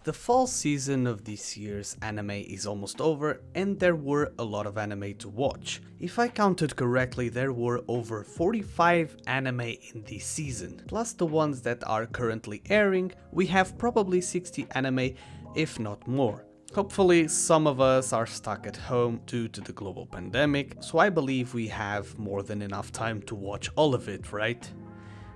The fall season of this year's anime is almost over and there were a lot of anime to watch. If I counted correctly, there were over 45 anime in this season. Plus the ones that are currently airing, we have probably 60 anime, if not more. Hopefully some of us are stuck at home due to the global pandemic, so I believe we have more than enough time to watch all of it, right?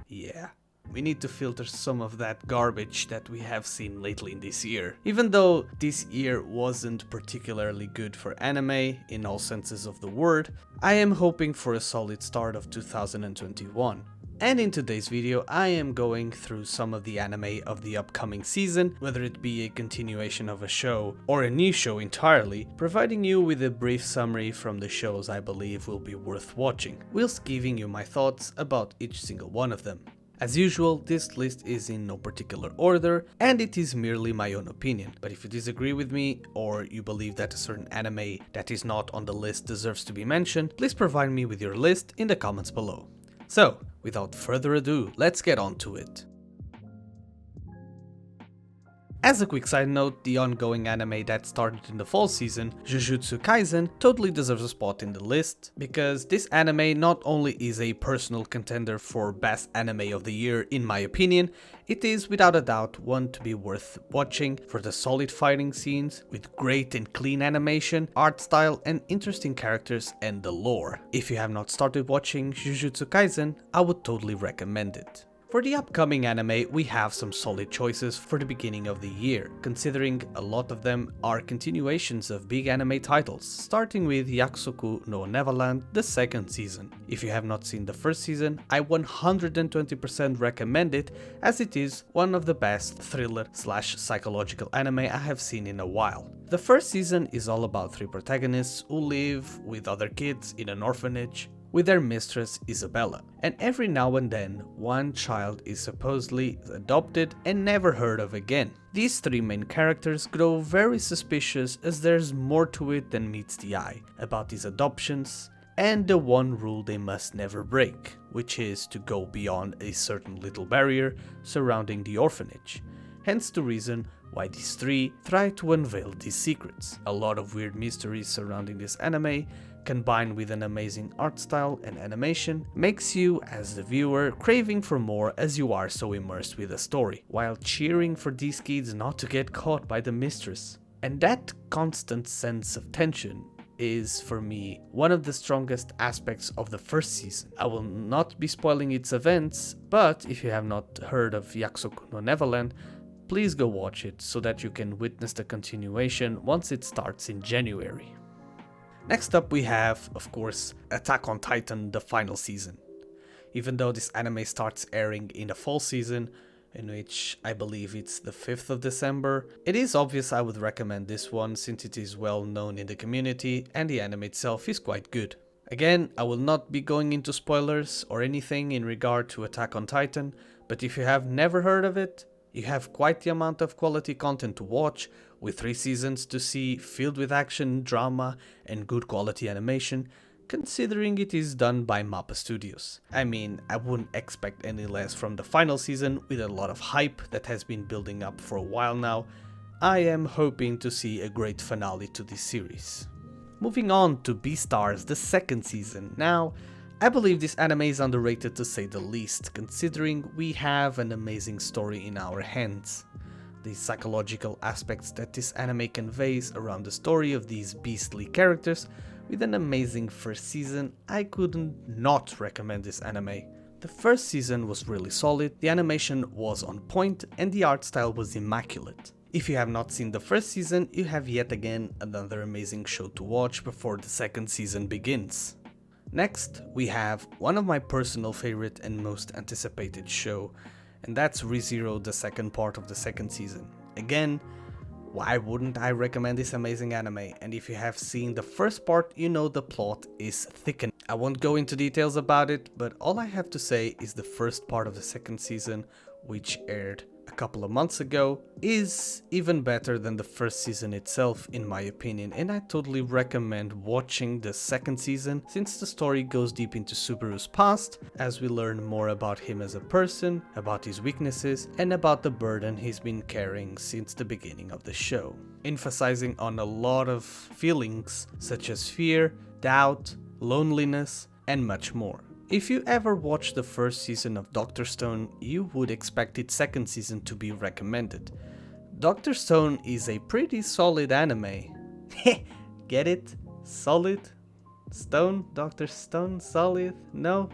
Yeah. We need to filter some of that garbage that we have seen lately in this year. Even though this year wasn't particularly good for anime in all senses of the word, I am hoping for a solid start of 2021. And in today's video I am going through some of the anime of the upcoming season, whether it be a continuation of a show or a new show entirely, providing you with a brief summary from the shows I believe will be worth watching, whilst giving you my thoughts about each single one of them. As usual, this list is in no particular order, and it is merely my own opinion, but if you disagree with me, or you believe that a certain anime that is not on the list deserves to be mentioned, please provide me with your list in the comments below. So, without further ado, let's get on to it. As a quick side note, the ongoing anime that started in the fall season, Jujutsu Kaizen, totally deserves a spot in the list, because this anime not only is a personal contender for best anime of the year in my opinion, it is without a doubt one to be worth watching for the solid fighting scenes, with great and clean animation, art style and interesting characters and the lore. If you have not started watching Jujutsu Kaisen, I would totally recommend it. For the upcoming anime, we have some solid choices for the beginning of the year, considering a lot of them are continuations of big anime titles, starting with Yakusoku no Neverland, the second season. If you have not seen the first season, I 120% recommend it, as it is one of the best thriller/psychological anime I have seen in a while. The first season is all about three protagonists who live with other kids in an orphanage, with their mistress Isabella, and every now and then one child is supposedly adopted and never heard of again. These three main characters grow very suspicious as there's more to it than meets the eye about these adoptions and the one rule they must never break, which is to go beyond a certain little barrier surrounding the orphanage. Hence the reason why these three try to unveil these secrets. A lot of weird mysteries surrounding this anime, combined with an amazing art style and animation, makes you, as the viewer, craving for more as you are so immersed with the story, while cheering for these kids not to get caught by the mistress. And that constant sense of tension is, for me, one of the strongest aspects of the first season. I will not be spoiling its events, but if you have not heard of Yakusoku no Neverland, please go watch it so that you can witness the continuation once it starts in January. Next up we have, of course, Attack on Titan, the final season. Even though this anime starts airing in the fall season, in which I believe it's the 5th of December, it is obvious I would recommend this one since it is well known in the community and the anime itself is quite good. Again, I will not be going into spoilers or anything in regard to Attack on Titan, but if you have never heard of it, you have quite the amount of quality content to watch, with 3 seasons to see, filled with action, drama and good quality animation, considering it is done by MAPPA Studios. I mean, I wouldn't expect any less from the final season, with a lot of hype that has been building up for a while now. I am hoping to see a great finale to this series. Moving on to Beastars, the second season. Now, I believe this anime is underrated to say the least, considering we have an amazing story in our hands. The psychological aspects that this anime conveys around the story of these beastly characters, with an amazing first season, I couldn't not recommend this anime. The first season was really solid, the animation was on point, and the art style was immaculate. If you have not seen the first season, you have yet again another amazing show to watch before the second season begins. Next, we have one of my personal favorite and most anticipated show, and that's ReZero, the second part of the second season. Again, why wouldn't I recommend this amazing anime? And if you have seen the first part, you know the plot is thickened. I won't go into details about it, but all I have to say is the first part of the second season, which aired a couple of months ago is even better than the first season itself in my opinion, and I totally recommend watching the second season since the story goes deep into Subaru's past as we learn more about him as a person, about his weaknesses, and about the burden he's been carrying since the beginning of the show, emphasizing on a lot of feelings such as fear, doubt, loneliness, and much more. If you ever watched the first season of Dr. Stone, you would expect its second season to be recommended. Dr. Stone is a pretty solid anime. Get it? Solid? Stone? Dr. Stone? Solid? No?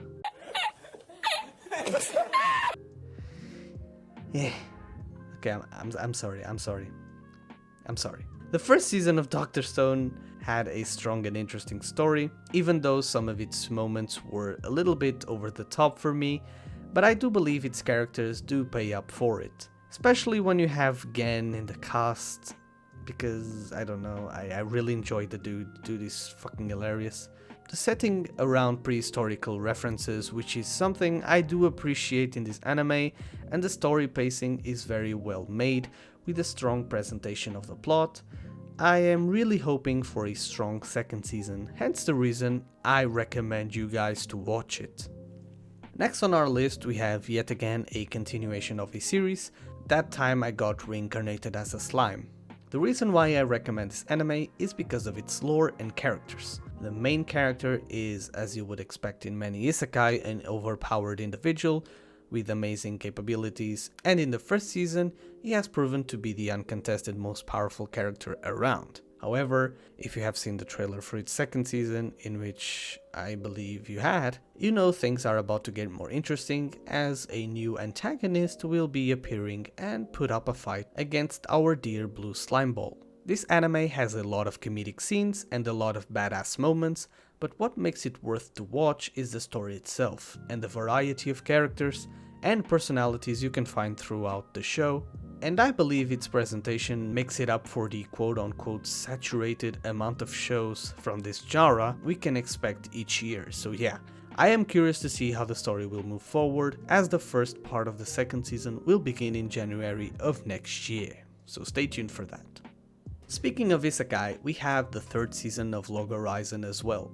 Yeah. Okay, I'm sorry. The first season of Dr. Stone had a strong and interesting story, even though some of its moments were a little bit over the top for me, but I do believe its characters do pay up for it. Especially when you have Gen in the cast, because, I don't know, I really enjoyed the dude is fucking hilarious. The setting around prehistorical references, which is something I do appreciate in this anime, and the story pacing is very well made, with a strong presentation of the plot. I am really hoping for a strong second season, hence the reason I recommend you guys to watch it. Next on our list we have yet again a continuation of a series. That time I got reincarnated as a slime. The reason why I recommend this anime is because of its lore and characters. The main character is, as you would expect in many isekai, an overpowered individual with amazing capabilities, and in the first season he has proven to be the uncontested most powerful character around. However, if you have seen the trailer for its second season, in which I believe you had, you know things are about to get more interesting as a new antagonist will be appearing and put up a fight against our dear blue slime ball. This anime has a lot of comedic scenes and a lot of badass moments, but what makes it worth to watch is the story itself and the variety of characters and personalities you can find throughout the show, and I believe its presentation makes it up for the quote-unquote saturated amount of shows from this genre we can expect each year. So yeah, I am curious to see how the story will move forward, as the first part of the second season will begin in January of next year, so stay tuned for that. Speaking of isekai, we have the third season of Log Horizon as well.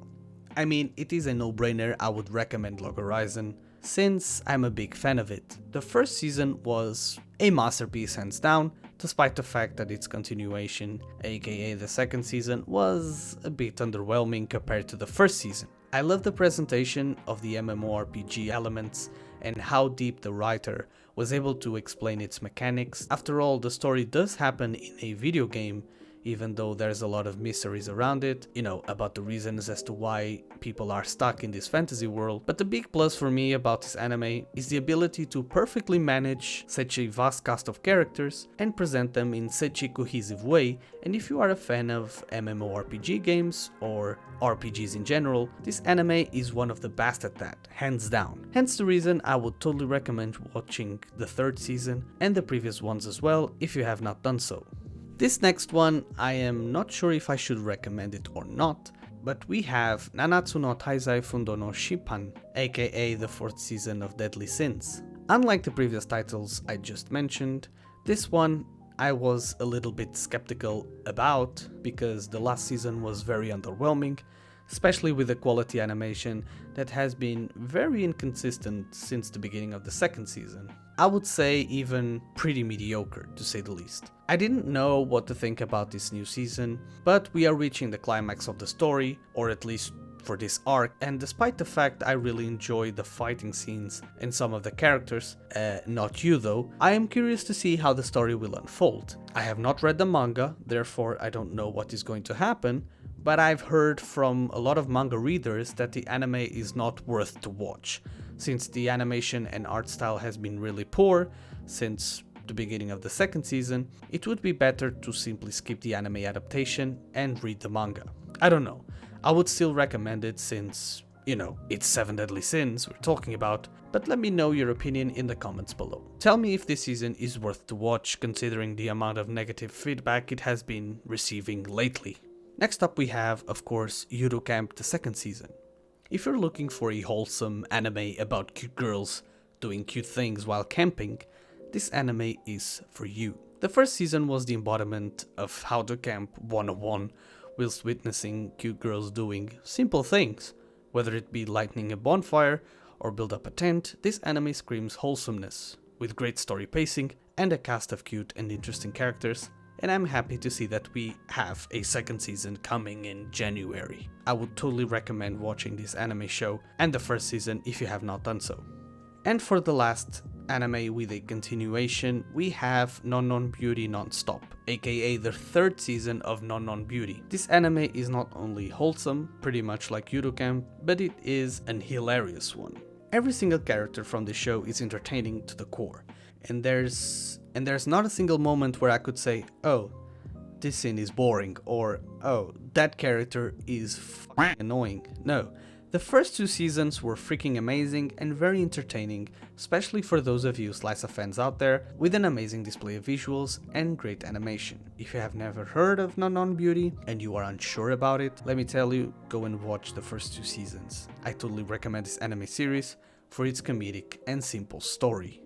I mean, it is a no-brainer, I would recommend Log Horizon, since I'm a big fan of it. The first season was a masterpiece hands down, despite the fact that its continuation, aka the second season, was a bit underwhelming compared to the first season. I love the presentation of the MMORPG elements and how deep the writer was able to explain its mechanics. After all, the story does happen in a video game, even though there's a lot of mysteries around it, you know, about the reasons as to why people are stuck in this fantasy world. But the big plus for me about this anime is the ability to perfectly manage such a vast cast of characters and present them in such a cohesive way, and if you are a fan of MMORPG games or RPGs in general, this anime is one of the best at that, hands down. Hence the reason I would totally recommend watching the third season and the previous ones as well if you have not done so. This next one, I am not sure if I should recommend it or not, but we have Nanatsu no Taizai Fundo no Shinpan, aka the fourth season of Deadly Sins. Unlike the previous titles I just mentioned, this one I was a little bit skeptical about because the last season was very underwhelming, especially with the quality animation that has been very inconsistent since the beginning of the second season. I would say even pretty mediocre, to say the least. I didn't know what to think about this new season, but we are reaching the climax of the story, or at least for this arc, and despite the fact I really enjoyed the fighting scenes and some of the characters, not you though, I am curious to see how the story will unfold. I have not read the manga, therefore I don't know what is going to happen, but I've heard from a lot of manga readers that the anime is not worth to watch, since the animation and art style has been really poor since the beginning of the second season. It would be better to simply skip the anime adaptation and read the manga. I don't know, I would still recommend it since, you know, it's 7 Deadly Sins we're talking about, but let me know your opinion in the comments below. Tell me if this season is worth to watch considering the amount of negative feedback it has been receiving lately. Next up we have, of course, Yuru Camp the second season. If you're looking for a wholesome anime about cute girls doing cute things while camping, this anime is for you. The first season was the embodiment of how to camp 101 whilst witnessing cute girls doing simple things. Whether it be lighting a bonfire or build up a tent, this anime screams wholesomeness, with great story pacing and a cast of cute and interesting characters, and I'm happy to see that we have a second season coming in January. I would totally recommend watching this anime show and the first season if you have not done so. And for the last anime with a continuation, we have Non Beauty NonStop, aka the third season of Non Beauty. This anime is not only wholesome, pretty much like Yuru Camp, but it is an hilarious one. Every single character from the show is entertaining to the core, and there's not a single moment where I could say, oh, this scene is boring, or oh, that character is f***ing annoying. No. The first two seasons were freaking amazing and very entertaining, especially for those of you slice of fans out there, with an amazing display of visuals and great animation. If you have never heard of Non Beauty and you are unsure about it, let me tell you, go and watch the first two seasons. I totally recommend this anime series for its comedic and simple story.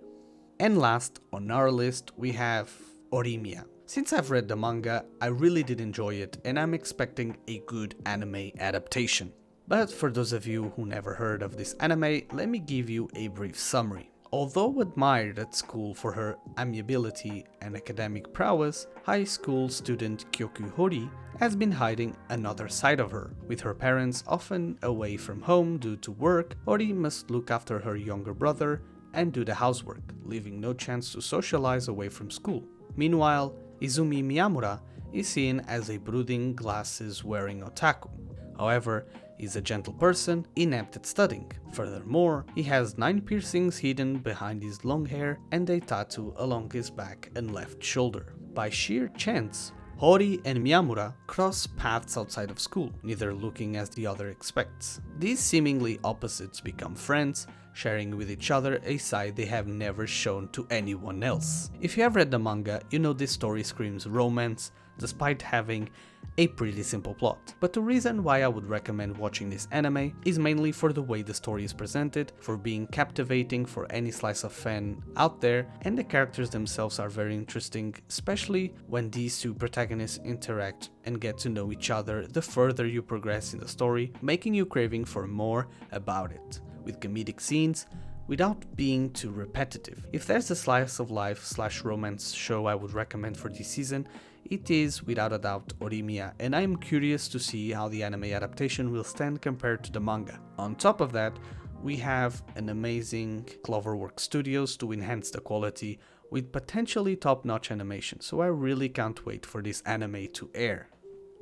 And last on our list we have Horimiya. Since I've read the manga, I really did enjoy it and I'm expecting a good anime adaptation. But for those of you who never heard of this anime, let me give you a brief summary. Although admired at school for her amiability and academic prowess, high school student Kyoku Hori has been hiding another side of her. With her parents often away from home due to work, Hori must look after her younger brother and do the housework, leaving no chance to socialize away from school. Meanwhile, Izumi Miyamura is seen as a brooding, glasses-wearing otaku. However, he's a gentle person, inept at studying. Furthermore, he has 9 piercings hidden behind his long hair and a tattoo along his back and left shoulder. By sheer chance, Hori and Miyamura cross paths outside of school, neither looking as the other expects. These seemingly opposites become friends, sharing with each other a side they have never shown to anyone else. If you have read the manga, you know this story screams romance, despite having a pretty simple plot. But the reason why I would recommend watching this anime is mainly for the way the story is presented, for being captivating for any slice of fan out there, and the characters themselves are very interesting, especially when these two protagonists interact and get to know each other the further you progress in the story, making you craving for more about it, with comedic scenes without being too repetitive. If there's a slice of life / romance show I would recommend for this season, it is without a doubt Horimiya, and I am curious to see how the anime adaptation will stand compared to the manga. On top of that, we have an amazing Cloverwork Studios to enhance the quality with potentially top-notch animation, so I really can't wait for this anime to air.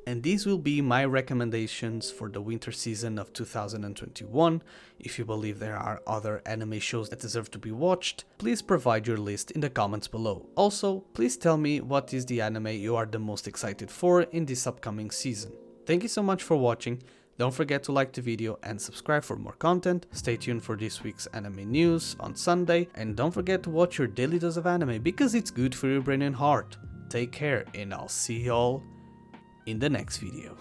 And these will be my recommendations for the winter season of 2021. If you believe there are other anime shows that deserve to be watched, please provide your list in the comments below. Also, please tell me what is the anime you are the most excited for in this upcoming season. Thank you so much for watching. Don't forget to like the video and subscribe for more content. Stay tuned for this week's anime news on Sunday, and don't forget to watch your daily dose of anime because it's good for your brain and heart. Take care, and I'll see y'all in the next video.